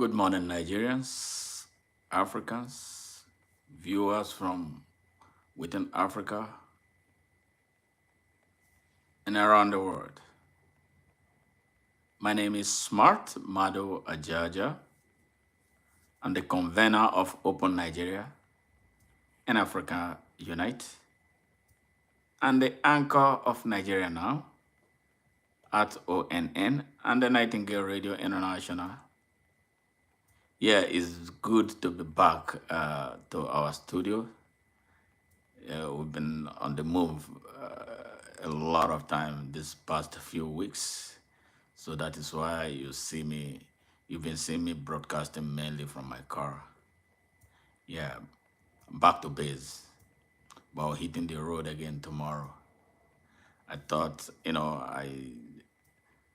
Good morning, Nigerians, Africans, viewers from within Africa and around the world. My name is Smart Madu Ajaja. I'm the convener of Open Nigeria and Africa Unite and the anchor of Nigeria Now at ONN and the Nightingale Radio International. Yeah, it's good to be back to our studio. We've been on the move a lot of time this past few weeks. So that is why you've been seeing me broadcasting mainly from my car. Yeah, back to base, but hitting the road again tomorrow. I thought, I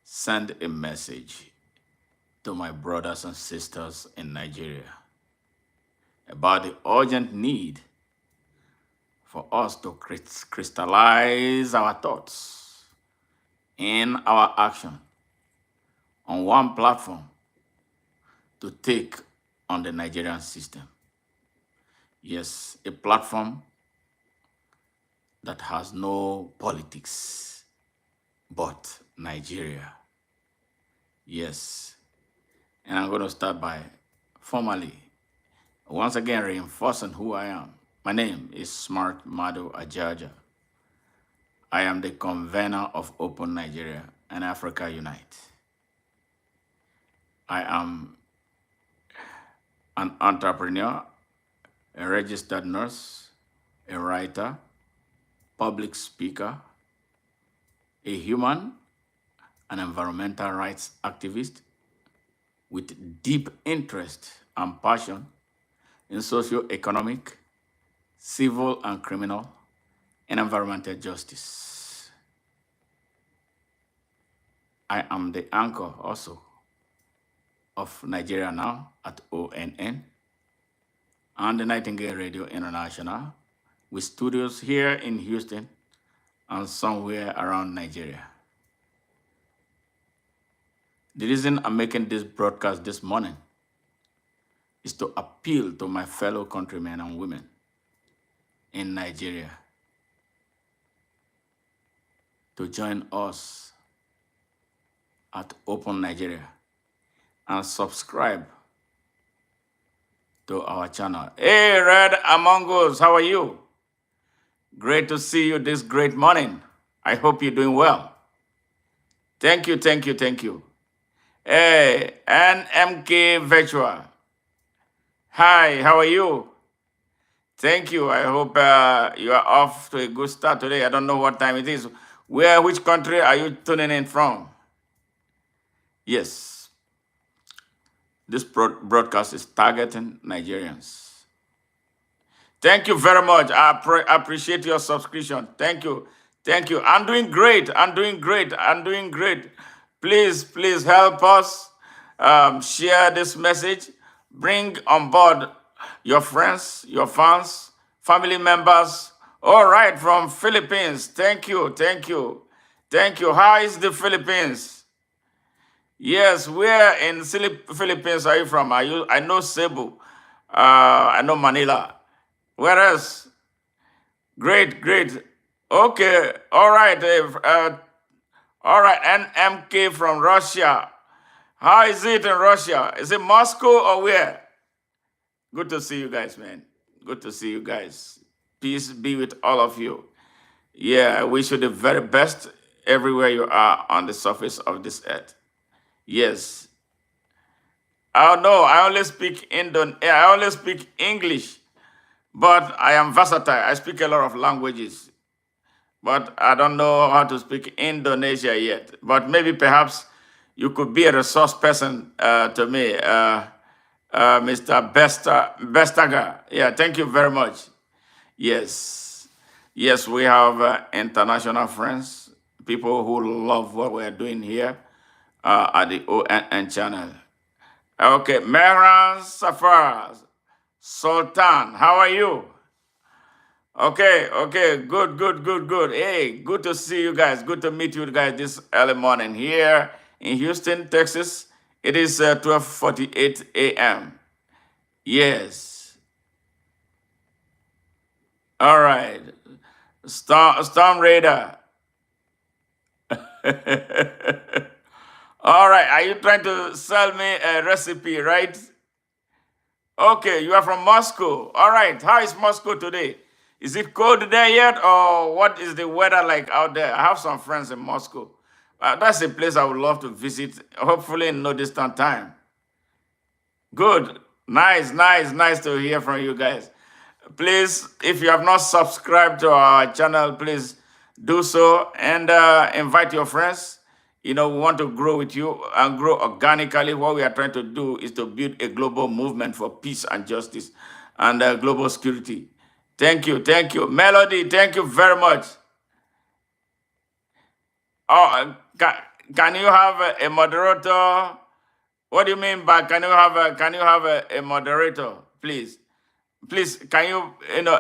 send a message to my brothers and sisters in Nigeria about the urgent need for us to crystallize our thoughts and our action on one platform to take on the Nigerian system. Yes, a platform that has no politics but Nigeria. Yes, and I'm going to start by formally, once again, reinforcing who I am. My name is Smart Madu Ajaja. I am the convener of Open Nigeria and Africa Unite. I am an entrepreneur, a registered nurse, a writer, public speaker, a human and environmental rights activist with deep interest and passion in socio-economic, civil and criminal, and environmental justice. I am the anchor also of Nigeria Now at ONN and the Nightingale Radio International with studios here in Houston and somewhere around Nigeria. The reason I'm making this broadcast this morning is to appeal to my fellow countrymen and women in Nigeria to join us at Open Nigeria and subscribe to our channel. Hey, Red Among Us, how are you? Great to see you this great morning. I hope you're doing well. Thank you, thank you, thank you. Hey, NMK Virtual. Hi, how are you? Thank you. I hope you are off to a good start today. I don't know what time it is. Which country are you tuning in from? Yes, this broadcast is targeting Nigerians. Thank you very much. I appreciate your subscription. Thank you. Thank you. I'm doing great. I'm doing great. I'm doing great. Please help us share this message. Bring on board your friends, your fans, family members. All right, from Philippines. Thank you. Thank you. Thank you. How is the Philippines? Yes, where in Philippines are you from? I know Cebu. I know Manila. Where else? Great. Okay, all right. All right, NMK from Russia. How is it in Russia? Is it Moscow or where? Good to see you guys, man. Good to see you guys. Peace be with all of you. Yeah, I wish you the very best everywhere you are on the surface of this earth. Yes. Oh no, I only speak English, but I am versatile. I speak a lot of languages, but I don't know how to speak Indonesia yet. But maybe perhaps you could be a resource person to me, Mr. Bestaga. Yeah, thank you very much. Yes, we have international friends, people who love what we're doing here at the ONN channel. Okay, Mehran Safar, Sultan, how are you? Okay, good. Hey, good to see you guys. Good to meet you guys this early morning here in Houston, Texas. It is 12:48 a.m. Yes. All right. Storm Raider. All right. Are you trying to sell me a recipe, right? Okay, you are from Moscow. All right. How is Moscow today? Is it cold there yet, or what is the weather like out there? I have some friends in Moscow. That's a place I would love to visit, hopefully in no distant time. Good. Nice, nice, nice to hear from you guys. Please, if you have not subscribed to our channel, please do so and invite your friends. We want to grow with you and grow organically. What we are trying to do is to build a global movement for peace and justice and global security. Thank you, thank you. Melody, thank you very much. Oh, can you have a moderator? What do you mean by can you have a moderator, please? Please, can you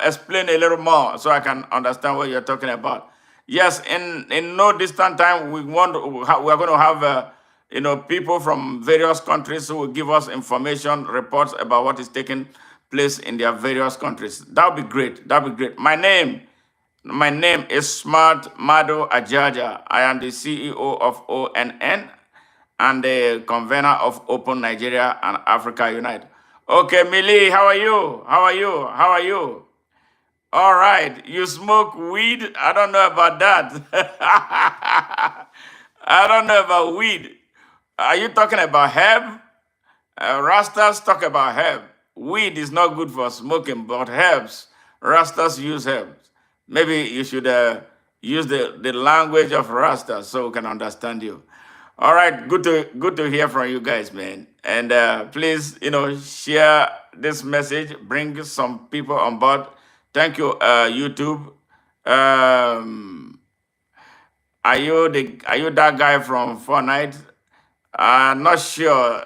explain a little more so I can understand what you're talking about? Yes, in no distant time, we are going to have people from various countries who will give us information, reports about what is taking place in their various countries. That would be great. That would be great. My name is Smart Madu Ajaja. I am the CEO of ONN and the convener of Open Nigeria and Africa Unite. Okay, Millie, how are you? How are you? How are you? All right, you smoke weed? I don't know about that. I don't know about weed. Are you talking about herb? Rastas talk about herb. Weed is not good for smoking, but herbs, Rastas use herbs. Maybe you should use the language of Rastas so we can understand you. All right, good to hear from you guys, man. And please, share this message, bring some people on board. Thank you, YouTube. Um, are you that guy from Fortnite? I'm not sure.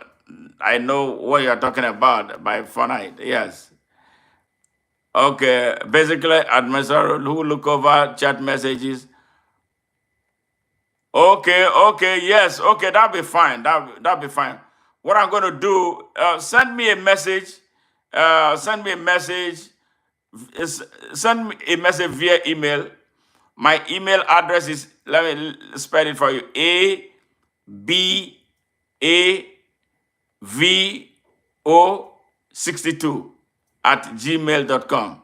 I know what you're talking about by Fortnite. Yes. Okay. Basically, administrator who look over chat messages. Okay. Okay. Yes. Okay. That'll be fine. That'll be fine. What I'm going to do? Send me a message. Send me a message. Send me a message via email. My email address is, let me spell it for you: ABAVO62 at gmail.com.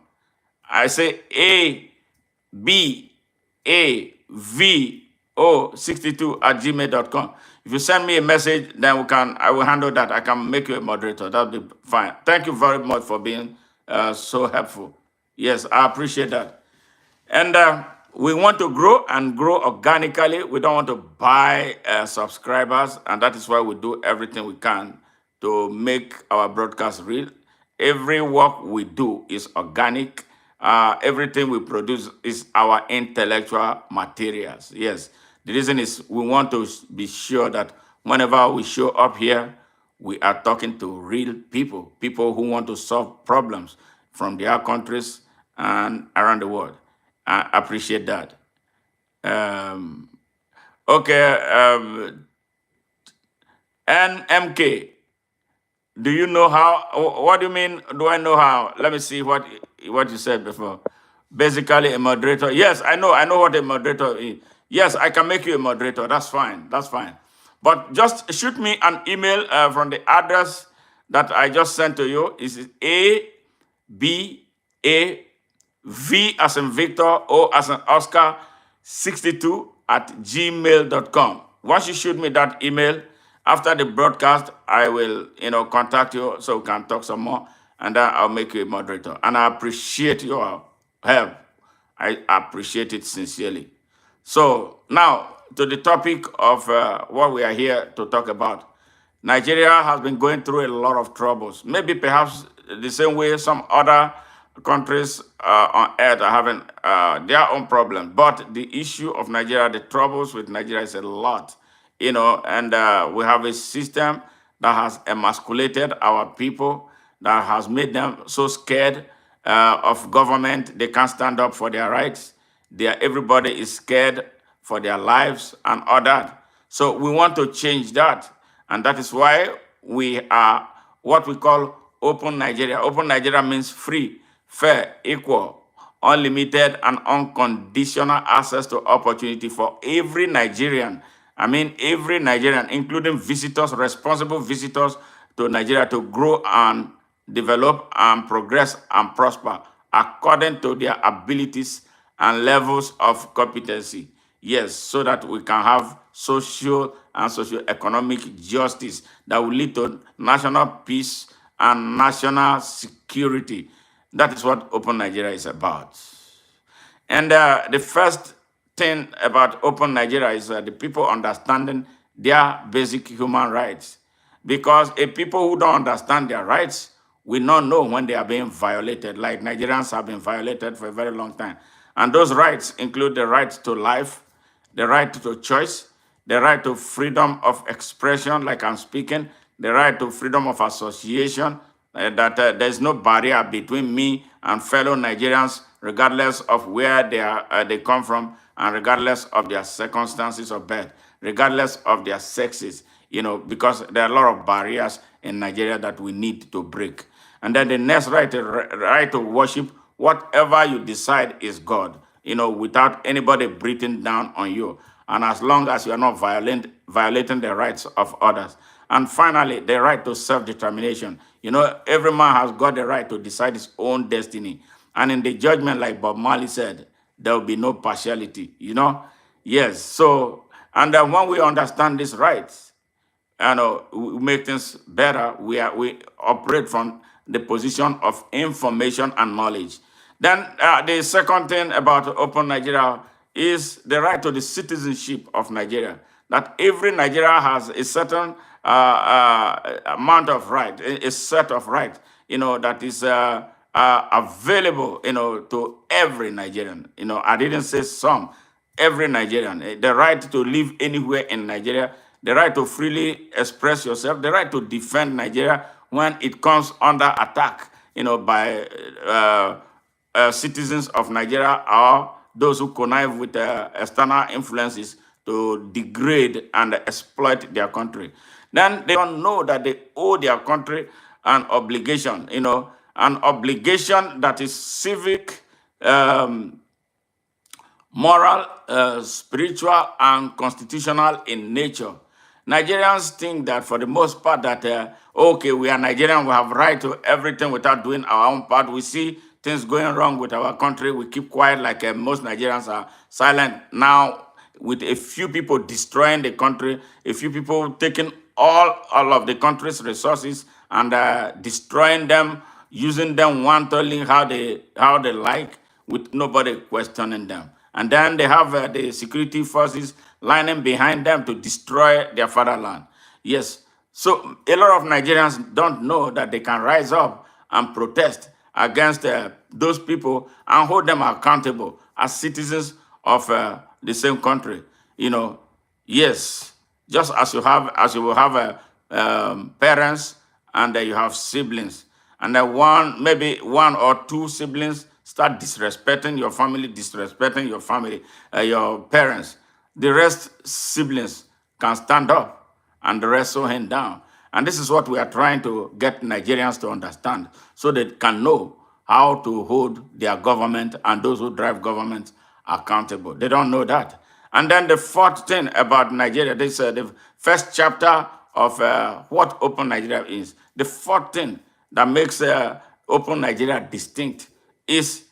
I say ABAVO62 at gmail.com. If you send me a message, then I will handle that. I can make you a moderator. That'll be fine. Thank you very much for being so helpful. Yes, I appreciate that. And we want to grow and grow organically. We don't want to buy subscribers, and that is why we do everything we can to make our broadcast real. Every work we do is organic. Everything we produce is our intellectual materials. Yes, the reason is we want to be sure that whenever we show up here, we are talking to real people who want to solve problems from their countries and around the world. I appreciate that. Um, okay, NMK, do you know how? What do you mean? Do I know how? Let me see what you said before. Basically, a moderator. Yes, I know. I know what a moderator is. Yes, I can make you a moderator. That's fine. That's fine. But just shoot me an email from the address that I just sent to you. Is ABAV as in Victor, O as in Oscar, 62 at gmail.com. Once you shoot me that email, after the broadcast, I will, contact you so we can talk some more, and then I'll make you a moderator. And I appreciate your help. I appreciate it sincerely. So now to the topic of what we are here to talk about. Nigeria has been going through a lot of troubles. Maybe perhaps the same way some other countries on earth are having their own problems. But the issue of Nigeria, the troubles with Nigeria is a lot, and we have a system that has emasculated our people, that has made them so scared of government, they can't stand up for their rights. Everybody is scared for their lives and all that. So we want to change that. And that is why we are what we call open Nigeria. Open Nigeria means free, fair, equal, unlimited, and unconditional access to opportunity for every Nigerian. I mean, every Nigerian, including visitors, responsible visitors to Nigeria, to grow and develop and progress and prosper according to their abilities and levels of competency. Yes, so that we can have social and socio-economic justice that will lead to national peace and national security. That is what Open Nigeria is about. And the first thing about Open Nigeria is the people understanding their basic human rights. Because a people who don't understand their rights will not know when they are being violated, like Nigerians have been violated for a very long time. And those rights include the right to life, the right to choice, the right to freedom of expression, like I'm speaking, the right to freedom of association, that there's no barrier between me and fellow Nigerians, regardless of where they come from and regardless of their circumstances of birth, regardless of their sexes, because there are a lot of barriers in Nigeria that we need to break. And then the next right to worship whatever you decide is God, without anybody breathing down on you. And as long as you are not violating the rights of others. And finally, the right to self-determination. Every man has got the right to decide his own destiny. And in the judgment, like Bob Marley said, there will be no partiality. Yes, so, and then when we understand these rights, we make things better. We operate from the position of information and knowledge. Then the second thing about Open Nigeria is the right to the citizenship of Nigeria. That every Nigeria has a certain amount of right, a set of right, that is available, to every Nigerian. I didn't say some, every Nigerian. The right to live anywhere in Nigeria, the right to freely express yourself, the right to defend Nigeria when it comes under attack, by citizens of Nigeria or those who connive with external influences to degrade and exploit their country. Then they don't know that they owe their country an obligation, an obligation that is civic, moral, spiritual, and constitutional in nature. Nigerians think that for the most part that, okay, we are Nigerian, we have right to everything without doing our own part. We see things going wrong with our country, we keep quiet like most Nigerians are silent. Now, with a few people destroying the country, a few people taking all of the country's resources and destroying them, using them wantonly how they like, with nobody questioning them. And then they have the security forces lining behind them to destroy their fatherland. Yes. So a lot of Nigerians don't know that they can rise up and protest against those people and hold them accountable as citizens of the same country. Yes, just as you will have parents and you have siblings, and then maybe one or two siblings start disrespecting your family, your parents. The rest siblings can stand up and the rest so hand down. And this is what we are trying to get Nigerians to understand so they can know how to hold their government and those who drive government accountable. They don't know that. And then the fourth thing about Nigeria, this the first chapter of what Open Nigeria is. The fourth thing that makes Open Nigeria distinct is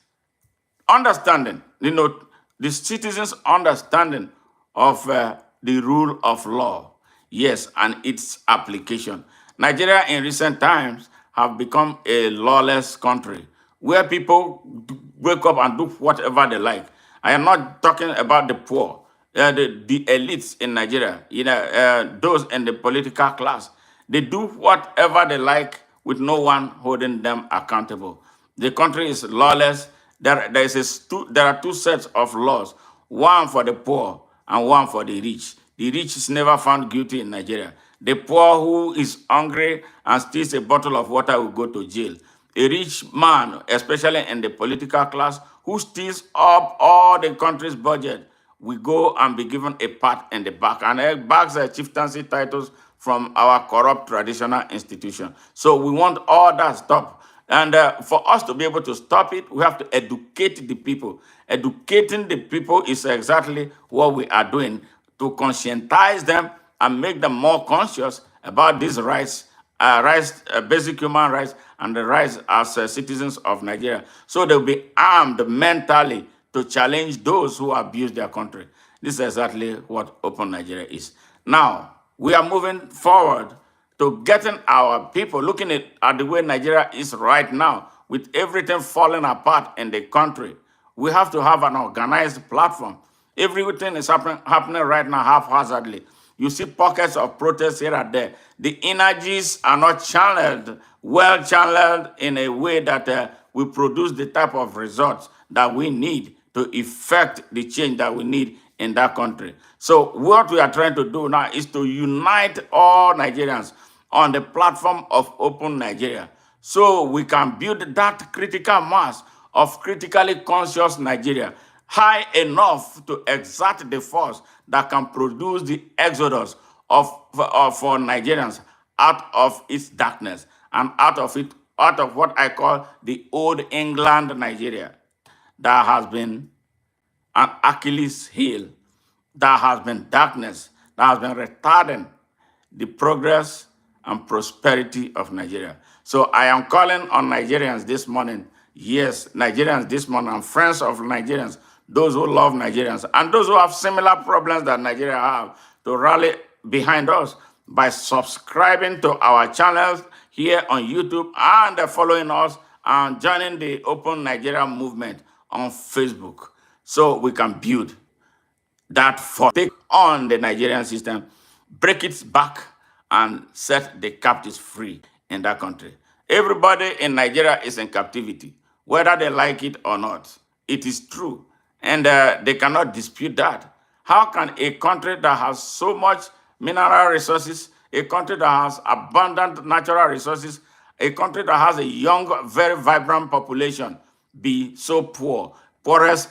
understanding, the citizens' understanding of the rule of law. Yes, and its application. Nigeria in recent times have become a lawless country where people wake up and do whatever they like. I am not talking about the poor, the elites in Nigeria, those in the political class. They do whatever they like with no one holding them accountable. The country is lawless. There are two sets of laws, one for the poor and one for the rich. The rich is never found guilty in Nigeria. The poor who is hungry and steals a bottle of water will go to jail. A rich man, especially in the political class, who steals up all the country's budget, will go and be given a pat in the back and bags chieftaincy titles from our corrupt traditional institution. So we want all that stop. And for us to be able to stop it, we have to educate the people. Educating the people is exactly what we are doing to conscientize them and make them more conscious about these basic human rights, and the rights as citizens of Nigeria. So they'll be armed mentally to challenge those who abuse their country. This is exactly what Open Nigeria is. Now, we are moving forward to getting our people looking at the way Nigeria is right now, with everything falling apart in the country. We have to have an organized platform. Everything is happening right now haphazardly. You see pockets of protest here and there. The energies are not channeled, well channeled in a way that will produce the type of results that we need to effect the change that we need in that country. So what we are trying to do now is to unite all Nigerians on the platform of Open Nigeria, so we can build that critical mass of critically conscious Nigeria high enough to exert the force that can produce the exodus for Nigerians out of its darkness and out of what I call the old England Nigeria that has been an Achilles heel, that has been darkness, that has been retarding the progress and prosperity of Nigeria. So I am calling on Nigerians this morning, yes, Nigerians this morning, and friends of Nigerians, those who love Nigerians, and those who have similar problems that Nigeria have, to rally behind us by subscribing to our channels here on YouTube and following us and joining the Open Nigeria movement on Facebook, so we can build that for take on the Nigerian system, break its back, and set the captives free in that country. Everybody in Nigeria is in captivity, whether they like it or not. It is true, and they cannot dispute that. How can a country that has so much mineral resources, a country that has abundant natural resources, a country that has a young, very vibrant population, be so poor, poorest,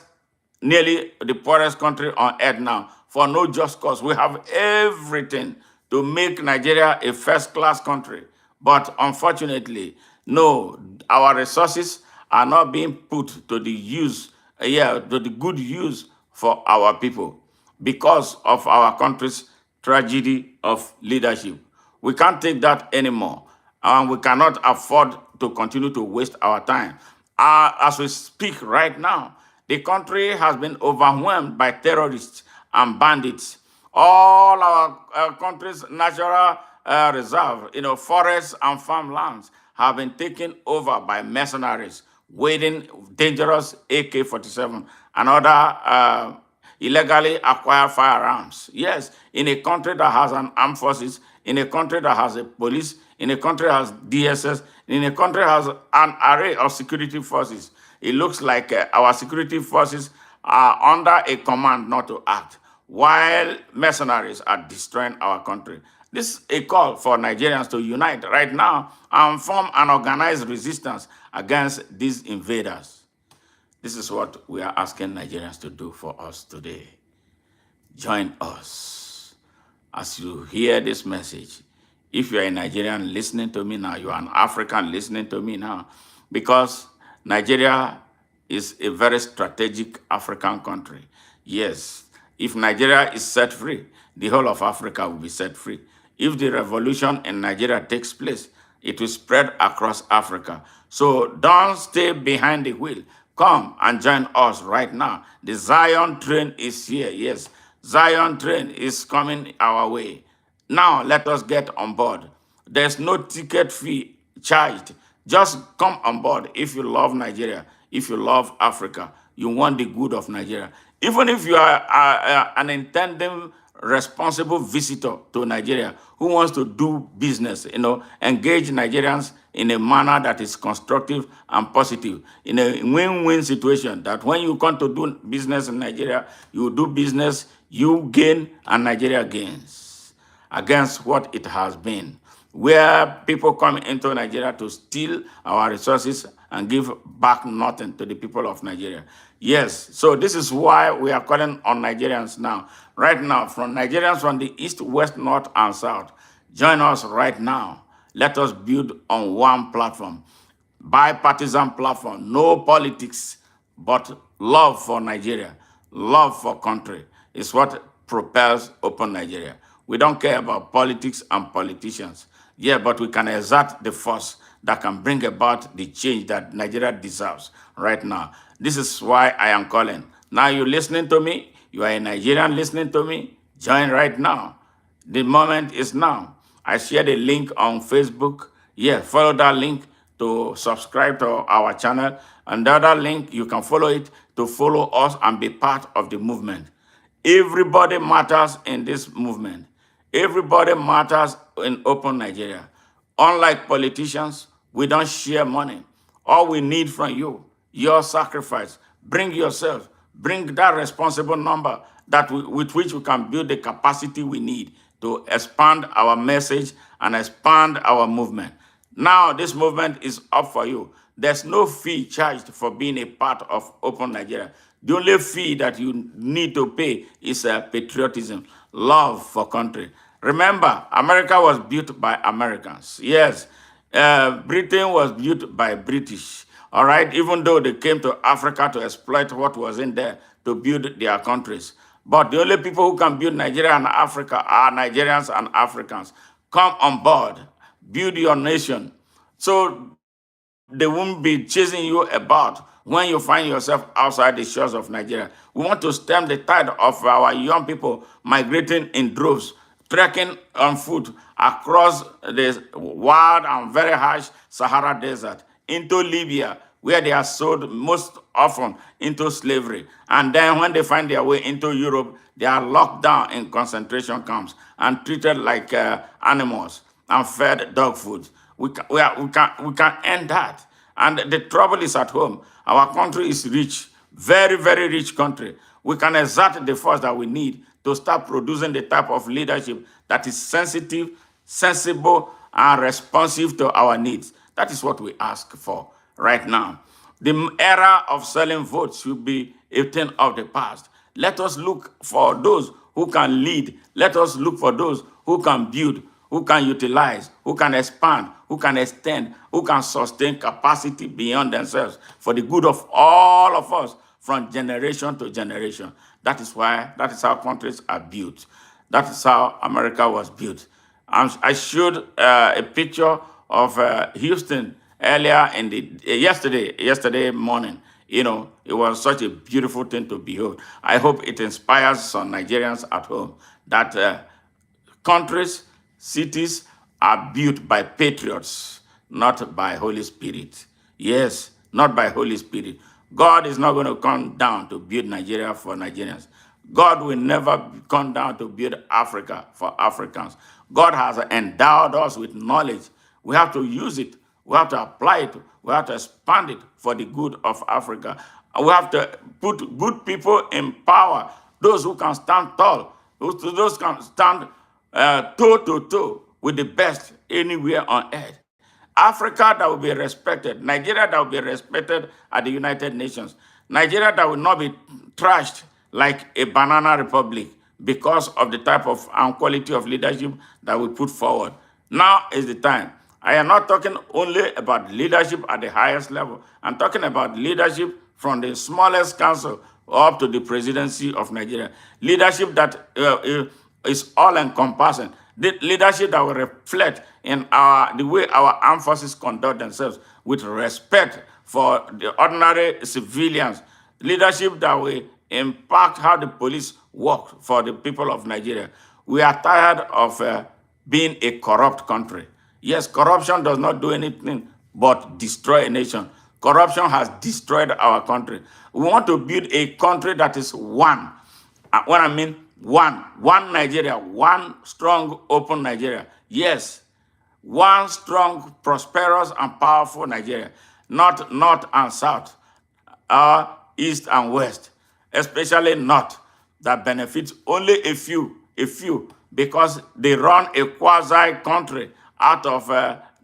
nearly the poorest country on earth now, for no just cause? We have everything to make Nigeria a first-class country. But unfortunately, no, our resources are not being put to the use, to the good use for our people because of our country's tragedy of leadership. We can't take that anymore, and we cannot afford to continue to waste our time. As we speak right now, the country has been overwhelmed by terrorists and bandits. All our country's natural reserve, forests and farmlands have been taken over by mercenaries wielding dangerous AK-47 and other illegally acquired firearms. Yes, in a country that has an armed forces, in a country that has a police, in a country that has DSS, in a country that has an array of security forces. It looks like our security forces are under a command not to act, while mercenaries are destroying our country. This is a call for Nigerians to unite right now and form an organized resistance against these invaders. This is what we are asking Nigerians to do for us today. Join us as you hear this message. If you are a Nigerian listening to me now, you are an African listening to me now, because Nigeria is a very strategic African country. Yes, if Nigeria is set free, the whole of Africa will be set free. If the revolution in Nigeria takes place, it will spread across Africa. So don't stay behind the wheel. Come and join us right now. The Zion train is here. Yes, Zion train is coming our way. Now let us get on board. There's no ticket fee charged. Just come on board if you love Nigeria, if you love Africa, you want the good of Nigeria. Even if you are an intending responsible visitor to Nigeria who wants to do business, engage Nigerians in a manner that is constructive and positive, in a win-win situation, that when you come to do business in Nigeria, you do business, you gain, and Nigeria gains, against what it has been, where people come into Nigeria to steal our resources and give back nothing to the people of Nigeria. Yes, so this is why we are calling on Nigerians now, right now, from Nigerians from the east, west, north, and south. Join us right now. Let us build on one platform, bipartisan platform, no politics, but love for Nigeria, love for country is what propels Open Nigeria. We don't care about politics and politicians. Yeah, but we can exert the force that can bring about the change that Nigeria deserves right now. This is why I am calling. Now you're listening to me, you are a Nigerian listening to me, join right now. The moment is now. I shared a link on Facebook. Yeah, follow that link to subscribe to our channel. And the other link, you can follow it to follow us and be part of the movement. Everybody matters in this movement. Everybody matters in Open Nigeria. Unlike politicians, we don't share money. All we need from you, your sacrifice. Bring yourself. Bring that responsible number with which we can build the capacity we need to expand our message and expand our movement. Now, this movement is up for you. There's no fee charged for being a part of Open Nigeria. The only fee that you need to pay is patriotism, love for country. Remember, America was built by Americans. Yes, Britain was built by British. All right, even though they came to Africa to exploit what was in there to build their countries. But the only people who can build Nigeria and Africa are Nigerians and Africans. Come on board, build your nation. So they won't be chasing you about when you find yourself outside the shores of Nigeria. We want to stem the tide of our young people migrating in droves, trekking on foot across the wild and very harsh Sahara Desert into Libya, where they are sold most often into slavery. And then when they find their way into Europe, they are locked down in concentration camps and treated like animals and fed dog food. We can end that. And the trouble is at home. Our country is rich, very, very rich country. We can exert the force that we need to start producing the type of leadership that is sensitive, sensible, and responsive to our needs. That is what we ask for right now. The era of selling votes should be a thing of the past. Let us look for those who can lead. Let us look for those who can build, who can utilize, who can expand, who can extend, who can sustain capacity beyond themselves for the good of all of us from generation to generation. That is how countries are built. That is how America was built. I showed a picture of Houston earlier in yesterday morning. You know, it was such a beautiful thing to behold. I hope it inspires some Nigerians at home that countries, cities are built by patriots, not by Holy Spirit. Yes, not by Holy Spirit. God is not going to come down to build Nigeria for Nigerians. God will never come down to build Africa for Africans. God has endowed us with knowledge. We have to use it. We have to apply it. We have to expand it for the good of Africa. We have to put good people in power, those who can stand tall, those can stand toe to toe with the best anywhere on earth. Africa that will be respected, Nigeria that will be respected at the United Nations, Nigeria that will not be trashed like a banana republic because of the type of and quality of leadership that we put forward. Now is the time. I am not talking only about leadership at the highest level. I'm talking about leadership from the smallest council up to the presidency of Nigeria. Leadership that is all-encompassing. The leadership that will reflect in the way our armed forces conduct themselves with respect for the ordinary civilians. Leadership that will impact how the police work for the people of Nigeria. We are tired of being a corrupt country. Yes, corruption does not do anything but destroy a nation. Corruption has destroyed our country. We want to build a country that is one. What I mean, one Nigeria, one strong, open Nigeria. Yes, one strong, prosperous, and powerful Nigeria, not north and south, east and west, especially north, that benefits only a few, because they run a quasi-country out of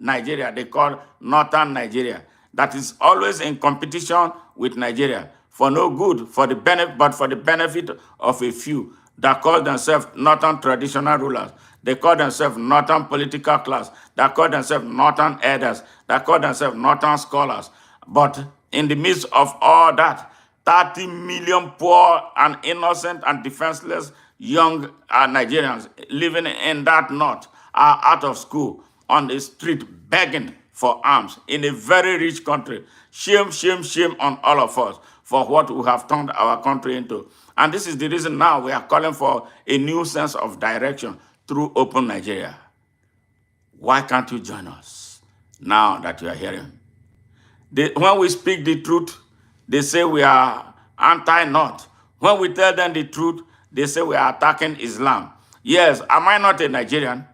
Nigeria. They call Northern Nigeria. That is always in competition with Nigeria for no good, for the benefit, but for the benefit of a few. that call themselves northern traditional rulers. They call themselves northern political class. That call themselves northern elders. That call themselves northern scholars. But in the midst of all that, 30 million poor and innocent and defenseless young Nigerians living in that north are out of school on the street begging for arms in a very rich country. Shame, shame, shame on all of us for what we have turned our country into. And this is the reason now we are calling for a new sense of direction through Open Nigeria. Why can't you join us now that you are hearing? When we speak the truth, they say we are anti-North. When we tell them the truth, they say we are attacking Islam. Yes, am I not a Nigerian?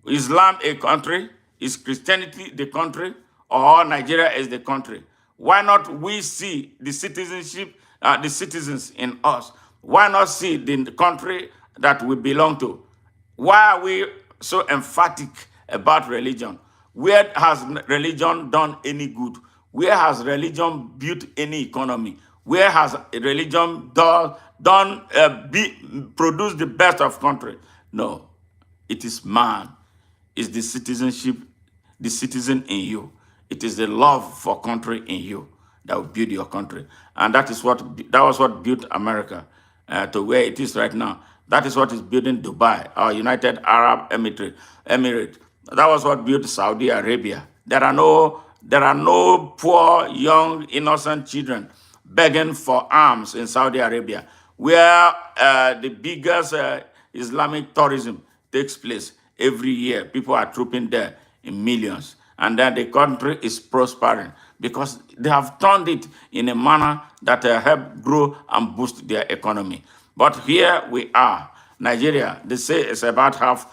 Islam a country? Is Christianity the country? Or Nigeria is the country? Why not we see the citizenship, the citizens in us? Why not see the country that we belong to? Why are we so emphatic about religion? Where has religion done any good? Where has religion built any economy? Where has religion produced the best of country? No, it is man, it's the citizenship, the citizen in you. It is the love for country in you that will build your country, and that was what built America to where it is right now. That is what is building Dubai, our United Arab Emirate. That was what built Saudi Arabia. There are no poor, young, innocent children begging for arms in Saudi Arabia, where the biggest Islamic tourism takes place every year. People are trooping there in millions. And then the country is prospering because they have turned it in a manner that help grow and boost their economy. But here we are, Nigeria. They say it's about half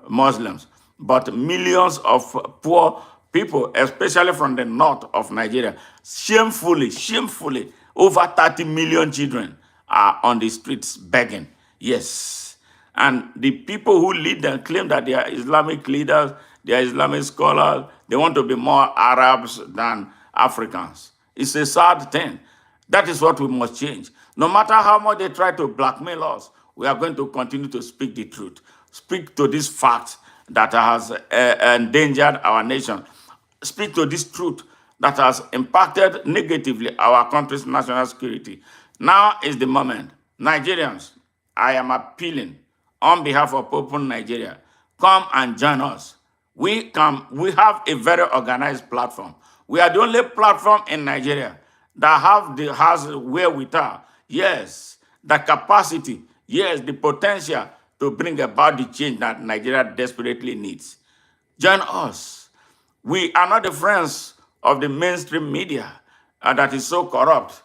Muslims, but millions of poor people, especially from the north of Nigeria, shamefully, over 30 million children are on the streets begging. Yes. And the people who lead them claim that they are Islamic leaders, they are Islamic scholars, they want to be more Arabs than Africans. It's a sad thing. That is what we must change. No matter how much they try to blackmail us, we are going to continue to speak the truth. Speak to this fact that has endangered our nation. Speak to this truth that has impacted negatively our country's national security. Now is the moment. Nigerians, I am appealing on behalf of Open Nigeria. Come and join us. We have a very organized platform. We are the only platform in Nigeria that has wherewithal, yes, the capacity, yes, the potential to bring about the change that Nigeria desperately needs. Join us. We are not the friends of the mainstream media that is so corrupt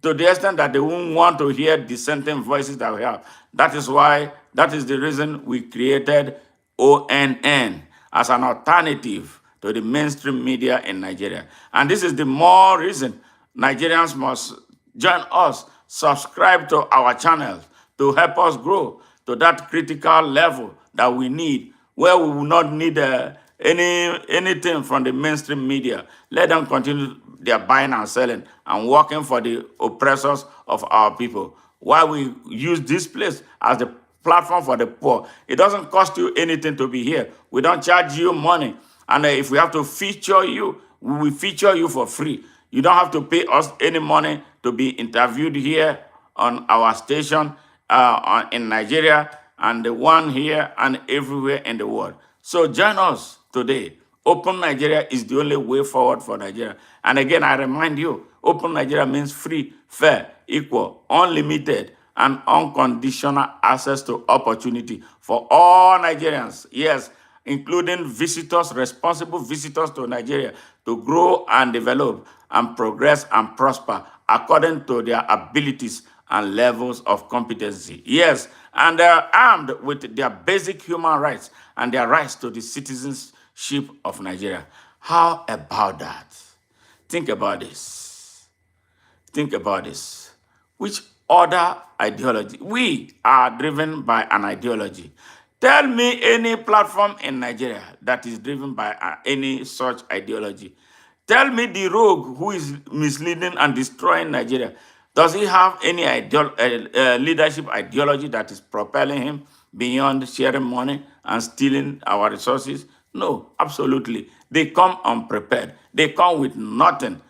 to the extent that they won't want to hear dissenting voices that we have. That is the reason we created ONN as an alternative to the mainstream media in Nigeria. And this is the more reason Nigerians must join us, subscribe to our channels to help us grow to that critical level that we need, where we will not need anything from the mainstream media. Let them continue their buying and selling and working for the oppressors of our people. While we use this place as the platform for the poor, it doesn't cost you anything to be here. We don't charge you money. And if we have to feature you, we will feature you for free. You don't have to pay us any money to be interviewed here on our station in Nigeria, and the one here and everywhere in the world. So join us today. Open Nigeria is the only way forward for Nigeria. And again, I remind you, Open Nigeria means free, fair, equal, unlimited, and unconditional access to opportunity for all Nigerians. Yes, including visitors, responsible visitors to Nigeria, to grow and develop and progress and prosper according to their abilities and levels of competency. Yes, and they're armed with their basic human rights and their rights to the citizenship of Nigeria. How about that? Think about this. Think about this. Which other ideology? We are driven by an ideology. Tell me any platform in Nigeria that is driven by any such ideology. Tell me the rogue who is misleading and destroying Nigeria. Does he have any leadership ideology that is propelling him beyond sharing money and stealing our resources? No, absolutely. They come unprepared. They come with nothing,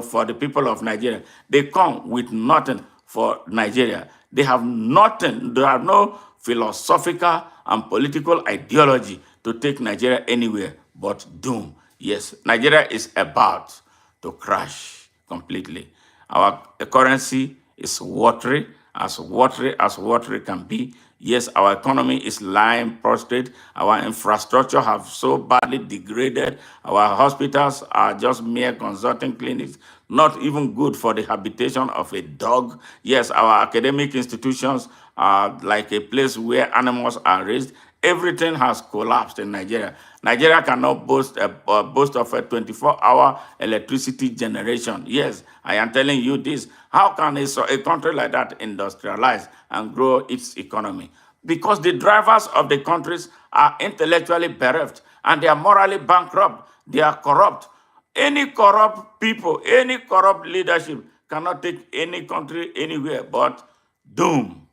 for the people of Nigeria. They come with nothing for Nigeria. They have nothing. They have no philosophical and political ideology to take Nigeria anywhere but doom. Yes, Nigeria is about to crash completely. Our currency is watery as watery can be. Yes, our economy is lying prostrate. Our infrastructure have so badly degraded. Our hospitals are just mere consulting clinics, not even good for the habitation of a dog. Yes, our academic institutions are like a place where animals are raised. Everything has collapsed in Nigeria. Nigeria cannot boast of a 24-hour electricity generation. Yes, I am telling you this. How can a country like that industrialize and grow its economy? Because the drivers of the countries are intellectually bereft and they are morally bankrupt. They are corrupt. Any corrupt people, any corrupt leadership cannot take any country anywhere but doom.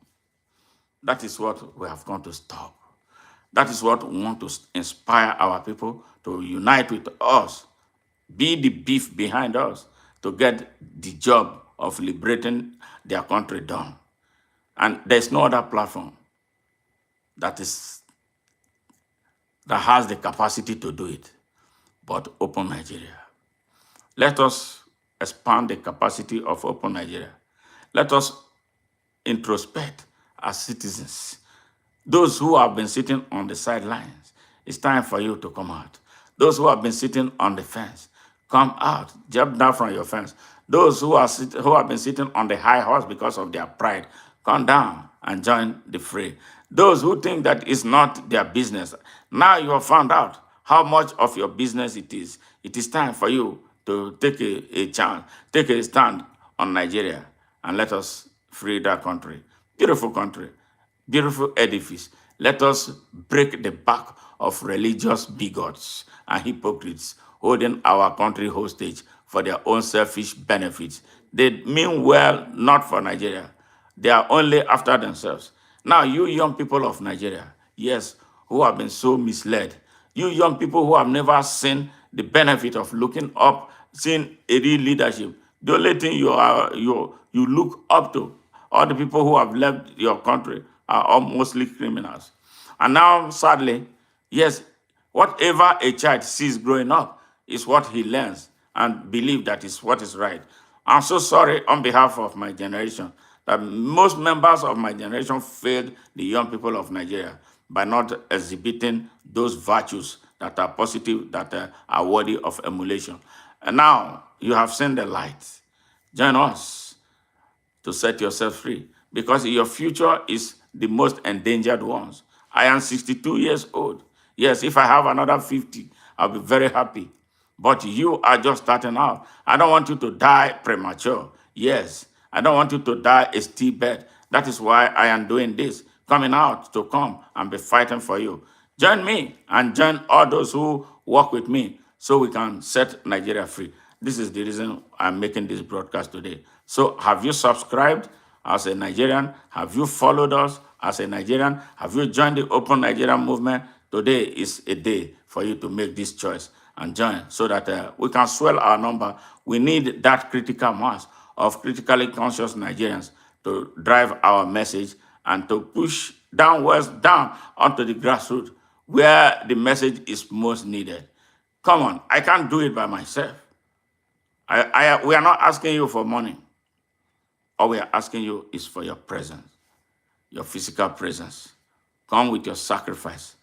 That is what we have come to stop. That is what we want to inspire our people to unite with us, be the beef behind us to get the job of liberating their country done. And there's no other platform that has the capacity to do it but Open Nigeria. Let us expand the capacity of Open Nigeria. Let us introspect as citizens. Those who have been sitting on the sidelines, it's time for you to come out. Those who have been sitting on the fence, come out, jump down from your fence. Those who have been sitting on the high horse because of their pride, come down and join the fray. Those who think that it's not their business, now you have found out how much of your business it is. It is time for you to take a chance, take a stand on Nigeria, and let us free that country. Beautiful country, beautiful edifice. Let us break the back of religious bigots and hypocrites holding our country hostage for their own selfish benefits. They mean well not for Nigeria. They are only after themselves. Now, you young people of Nigeria, yes, who have been so misled, you young people who have never seen the benefit of looking up, seeing a real leadership, the only thing you look up to, all the people who have left your country are all mostly criminals. And now, sadly, yes, whatever a child sees growing up is what he learns and believe that is what is right. I'm so sorry on behalf of my generation that most members of my generation failed the young people of Nigeria by not exhibiting those virtues that are positive, that are worthy of emulation. And now you have seen the light. Join us to set yourself free because your future is the most endangered ones. I am 62 years old. Yes, if I have another 50, I'll be very happy. But you are just starting out. I don't want you to die premature. Yes, I don't want you to die a stillbirth. That is why I am doing this, coming out to come and be fighting for you. Join me and join all those who work with me so we can set Nigeria free. This is the reason I'm making this broadcast today. So have you subscribed as a Nigerian? Have you followed us as a Nigerian? Have you joined the Open Nigeria movement? Today is a day for you to make this choice and join so that we can swell our number. We need that critical mass of critically conscious Nigerians to drive our message and to push downwards, down onto the grassroots where the message is most needed. Come on, I can't do it by myself. We are not asking you for money. All we are asking you is for your presence, your physical presence. Come with your sacrifice.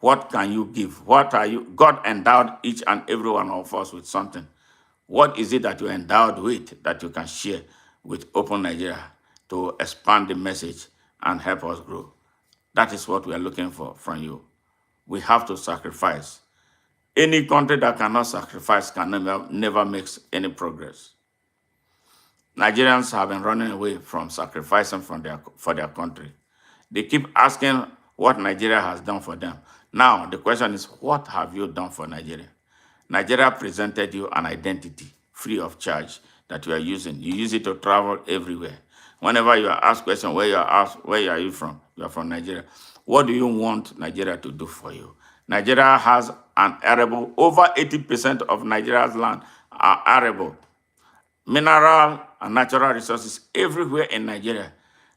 What can you give? What are you? God endowed each and every one of us with something. What is it that you're endowed with that you can share with Open Nigeria to expand the message and help us grow? That is what we are looking for from you. We have to sacrifice. Any country that cannot sacrifice can never make any progress. Nigerians have been running away from sacrificing for their country. They keep asking what Nigeria has done for them. Now, the question is, what have you done for Nigeria? Nigeria presented you an identity free of charge. that you are using. You use it to travel everywhere. Whenever you are asked question, where you are asked, where are you from? You are from Nigeria. What do you want Nigeria to do for you? Nigeria has an arable. Over 80% of Nigeria's land are arable. Mineral and natural resources everywhere in Nigeria.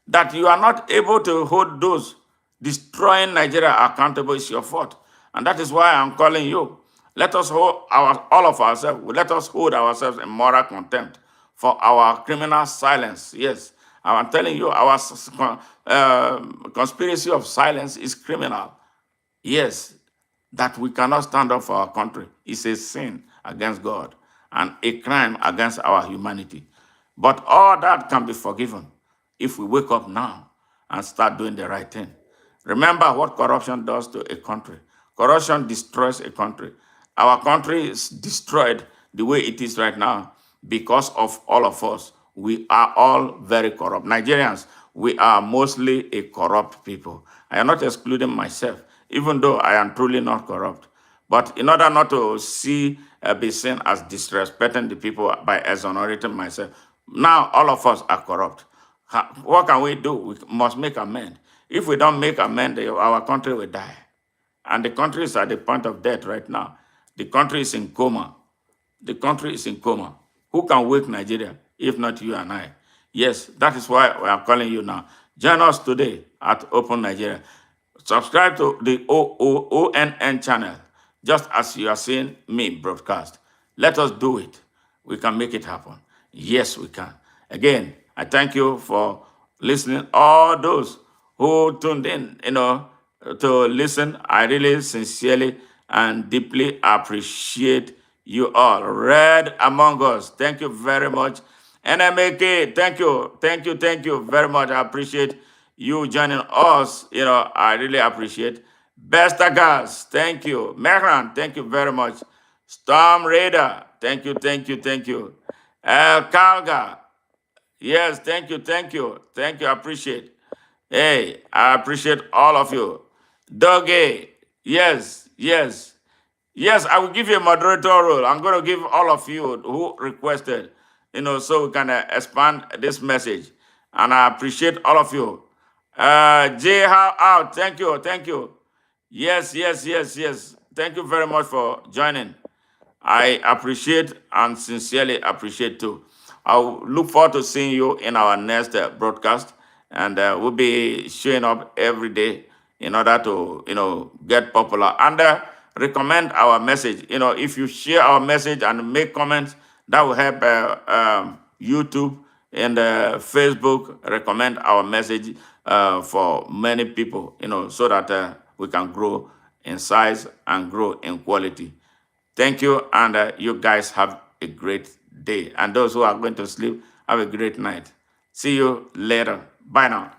That you are not able to hold those destroying Nigeria accountable is your fault. And that is why I'm calling you. Let us hold all of ourselves, let us hold ourselves in moral contempt for our criminal silence. Yes, I'm telling you, our conspiracy of silence is criminal. Yes, that we cannot stand up for our country is a sin against God and a crime against our humanity. But all that can be forgiven if we wake up now and start doing the right thing. Remember what corruption does to a country. Corruption destroys a country. Our country is destroyed the way it is right now because of all of us. We are all very corrupt. Nigerians, we are mostly a corrupt people. I am not excluding myself, even though I am truly not corrupt. But in order not to be seen as disrespecting the people by exonerating myself, now all of us are corrupt. What can we do? We must make amends. If we don't make amends, our country will die. And the country is at the point of death right now. The country is in coma. The country is in coma. Who can wake Nigeria if not you and I? Yes, that is why we are calling you now. Join us today at Open Nigeria. Subscribe to the ONN channel, just as you are seeing me broadcast. Let us do it. We can make it happen. Yes, we can. Again, I thank you for listening. All those who tuned in, to listen, I really sincerely and deeply appreciate you all. Red Among Us, thank you very much. NMAK, thank you very much. I appreciate you joining us. I really appreciate. Besta Gas, thank you. Mehran, thank you very much. Storm Raider, thank you. Kalga, yes, thank you, I appreciate. Hey, I appreciate all of you. Doge, yes. Yes, I will give you a moderator role. I'm going to give all of you who requested, so we can expand this message. And I appreciate all of you. Jay, how out? Thank you. Yes. Thank you very much for joining. I appreciate and sincerely appreciate too. I'll look forward to seeing you in our next broadcast, and we'll be showing up every day in order to, get popular and recommend our message. If you share our message and make comments, that will help YouTube and Facebook recommend our message for many people, so that we can grow in size and grow in quality. Thank you, and you guys have a great day. And those who are going to sleep, have a great night. See you later. Bye now.